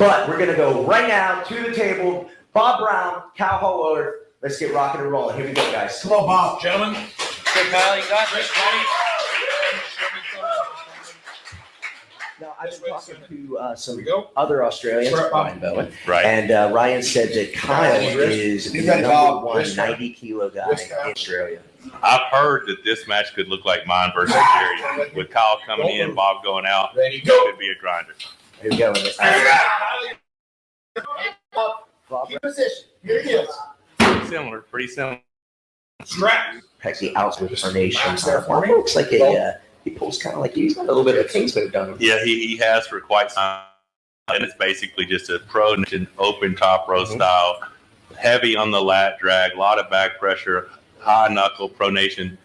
But we're going to go right now to the table. Bob Brown, Kyle Howarth. Let's get rocking and rolling. Here we go, guys. Come on, Bob. Gentlemen. Good, Kyle. You got this, buddy. Now, I've been talking to some other Australians, Ryan Bowen, Right. And Ryan said that Kyle is the number one 90-kilo guy in Australia. I've heard that this match could look like mine versus Jerry. With Kyle coming in, Bob going out, it could be a grinder. Here we go. Keep position. Here he is. Pretty similar. Strap. Actually, out with formation. Bob looks like he pulls kind of like he's got a little bit of a King's move done. Yeah, he has for quite some time. And it's basically just a pronation, open top row style, heavy on the lat drag, a lot of back pressure, high knuckle pronation.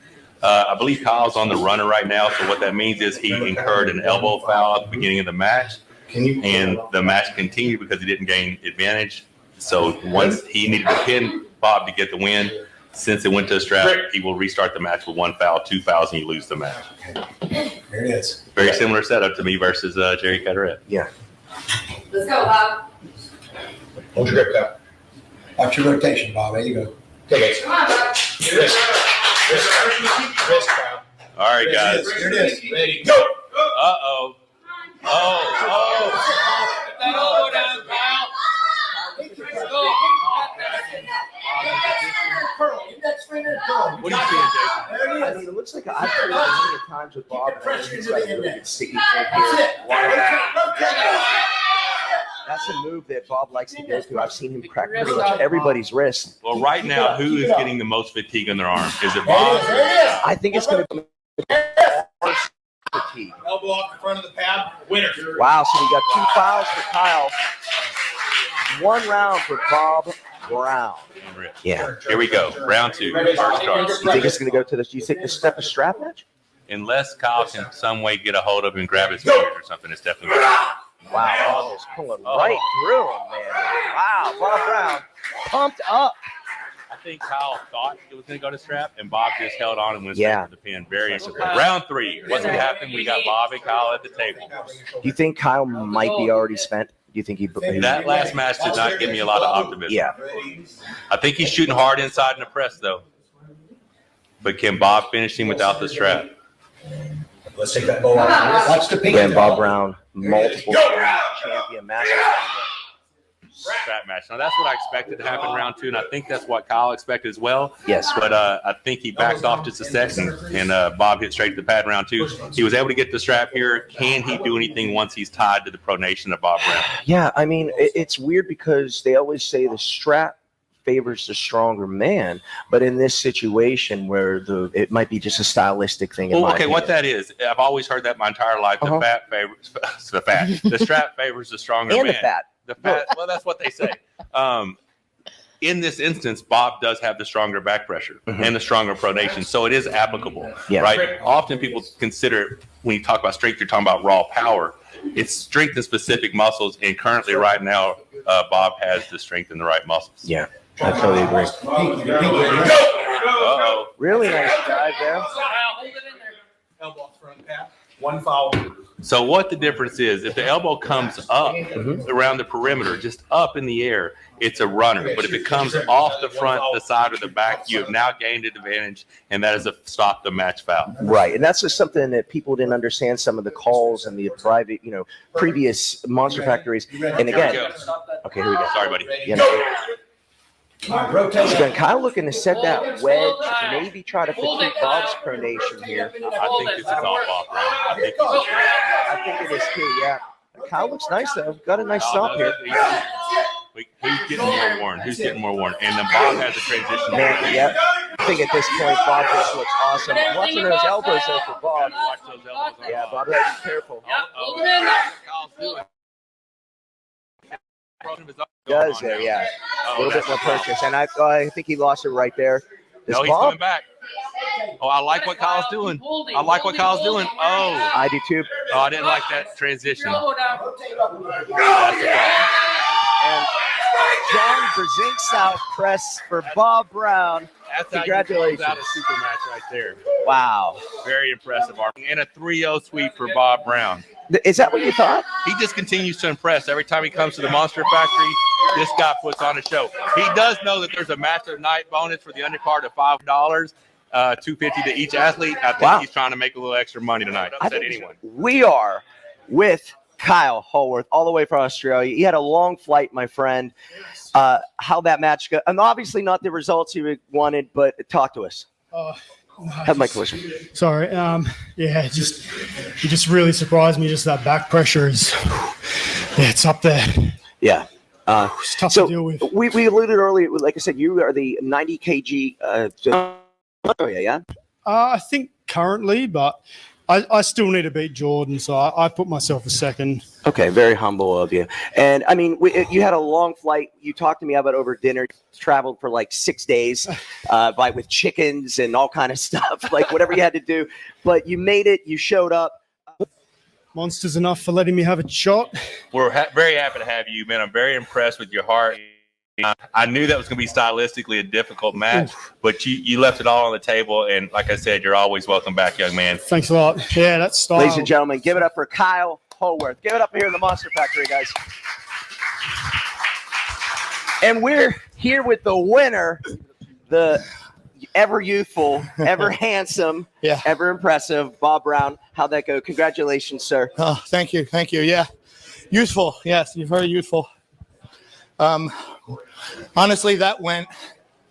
I believe Kyle's on the runner right now, so what that means is he incurred an elbow foul at the beginning of the match, and the match continued because he didn't gain advantage. So once he needed to pin Bob to get the win, since it went to a strap, he will restart the match with 1 foul, 2 fouls, and you lose the match. There it is. Very similar setup to me versus Jerry Caderet. Yeah. Let's go, Bob. Hold your grip down. Watch your rotation, Bob. There you go. Come on, Bob. Wrist, Kyle. All right, guys. Here it is. Ready, go. Uh-oh. Get that elbow down, Kyle. Let's go. What are you seeing, Jason? I mean, it looks like I've played many times with Bob. And he's got a really good sticky thing here. That's a move that Bob likes to go to. I've seen him crack pretty much everybody's wrist. Well, right now, who is getting the most fatigue on their arm? Is it Bob? I think it's going to be fatigue. Elbow off the front of the pad. Winner. Wow, so we got 2 fouls for Kyle. 1 round for Bob Brown. Yeah. Here we go. Round 2. First start. You think it's going to go to this? Do you think this step a strap match? Unless Kyle can some way get a hold of him and grab his fingers or something, it's definitely going to. Wow, Bob is pulling right through him, man. Wow, Bob Brown pumped up. I think Kyle thought it was going to go to strap, and Bob just held on and went Yeah. straight for the pin. Very interesting. Round 3. What's going to happen? We got Bob and Kyle at the table. Do you think Kyle might be already spent? Do you think he? That last match did not give me a lot of optimism. Yeah. I think he's shooting hard inside in the press, though. But can Bob finish him without the strap? Let's take that ball out. Watch the pink. Again, Bob Brown, multiple champion, master. Strap match. Now, that's what I expected to happen in round 2, and I think that's what Kyle expected as well. Yes. But I think he backed off just a second, and Bob hit straight to the pad in round 2. He was able to get the strap here. Can he do anything once he's tied to the pronation of Bob Brown? Yeah, I mean, it's weird because they always say the strap favors the stronger man, but in this situation where it might be just a stylistic thing. Well, okay, what that is, I've always heard that my entire life. The fat favors the strap favors the stronger and man. The fat. Well, that's what they say. In this instance, Bob does have the stronger back pressure and the stronger pronation, so it is applicable, right? Often people consider, when you talk about strength, you're talking about raw power. It's strength in specific muscles, and currently right now, Bob has the strength in the right muscles. Yeah, I totally agree. Uh-oh. Really nice dive there. Elbow off the front of the pad. 1 foul. So what the difference is, if the elbow comes up around the perimeter, just up in the air, it's a runner. But if it comes off the front, the side, or the back, you have now gained an advantage, and that is a stop the match foul. Right, and that's just something that people didn't understand, some of the calls and the private, previous Monster Factories. And again, okay, here we go. Sorry, buddy. Again, Kyle looking to set that wedge, maybe try to fatigue Bob's pronation here. I think this is all Bob Brown. I think it is too, yeah. Kyle looks nice, though. Got a nice stop here. Who's getting more worn? Who's getting more worn? And then Bob has a transition. Man, yep. I think at this point, Bob just looks awesome. Watching those elbows, though, for Bob. Watch those elbows. Yeah, Bob, gotta be careful. Does there, yeah. A little bit more purchase. And I think he lost it right there. No, he's coming back. Oh, I like what Kyle's doing. I like what Kyle's doing. Oh. I do too. Oh, I didn't like that transition. And John Brzezinski style press for Bob Brown. Congratulations. That's a super match right there. Wow. Very impressive. And a 3-0 sweep for Bob Brown. Is that what you thought? He just continues to impress. Every time he comes to the Monster Factory, this guy puts on a show. He does know that there's a match of night bonus for the undercard of $5, $250 to each athlete. I think he's trying to make a little extra money tonight. Upset anyone. We are with Kyle Howarth, all the way from Australia. He had a long flight, my friend. How that match go? And obviously not the results you wanted, but talk to us. Have my question. Sorry. You just really surprised me. Just that back pressure is, it's up there. Yeah. It's tough to deal with. We alluded earlier, like I said, you are the 90 kg. Yeah. I think currently, but I still need to beat Jordan, so I put myself a second. Okay, very humble of you. And I mean, you had a long flight. You talked to me about over dinner. Traveled for like 6 days, with chickens and all kind of stuff, like whatever you had to do. But you made it. You showed up. Monsters enough for letting me have a shot. We're very happy to have you, man. I'm very impressed with your heart. I knew that was going to be stylistically a difficult match, but you left it all on the table. And like I said, you're always welcome back, young man. Thanks a lot. Yeah, that's style. Ladies and gentlemen, give it up for Kyle Howarth. Give it up here in the Monster Factory, guys. And we're here with the winner, the ever youthful, ever handsome, ever impressive, Bob Brown. How'd that go? Congratulations, sir. Oh, thank you. Thank you. Yeah. Youthful. Yes, you're very youthful. Honestly, that went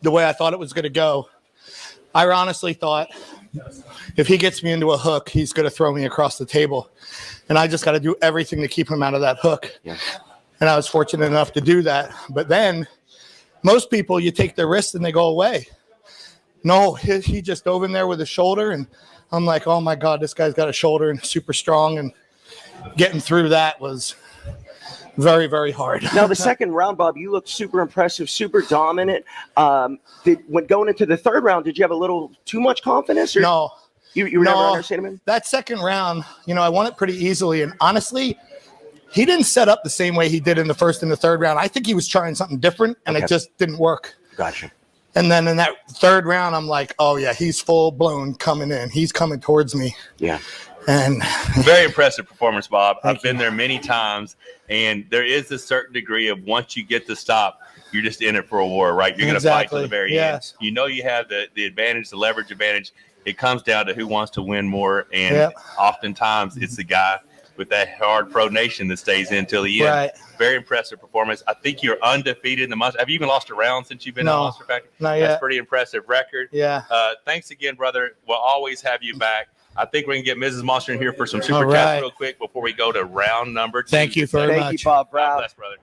the way I thought it was going to go. I honestly thought if he gets me into a hook, he's going to throw me across the table. And I just got to do everything to keep him out of that hook. Yeah. And I was fortunate enough to do that. But then most people, you take their wrist and they go away. No, he just dove in there with his shoulder. And I'm like, oh, my God, this guy's got a shoulder and super strong. And getting through that was very, very hard. Now, the second round, Bob, you looked super impressive, super dominant. When going into the third round, did you have a little too much confidence? Or no. You were never understanding him? That second round, I won it pretty easily. And honestly, he didn't set up the same way he did in the first and the third round. I think he was trying something different, and it just didn't work. Gotcha. And then in that third round, I'm like, oh, yeah, he's full-blown coming in. He's coming towards me. Yeah. And very impressive performance, Bob. I've been there many times, and there is a certain degree of once you get the stop, you're just in it for a war, right? You're going to fight to the very end. You know you have the advantage, the leverage advantage. It comes down to who wants to win more, and oftentimes it's the guy with that hard pronation that stays in till the end. Right. Very impressive performance. I think you're undefeated in the Monster. Have you even lost a round since you've been in the Monster Factory? Not yet. That's pretty impressive record. Yeah. Thanks again, brother. We'll always have you back. I think we're going to get Mrs. Monster in here for some super chats real quick before we go to round number 2. Thank you very much. Thank you, Bob Brown. God bless, brother.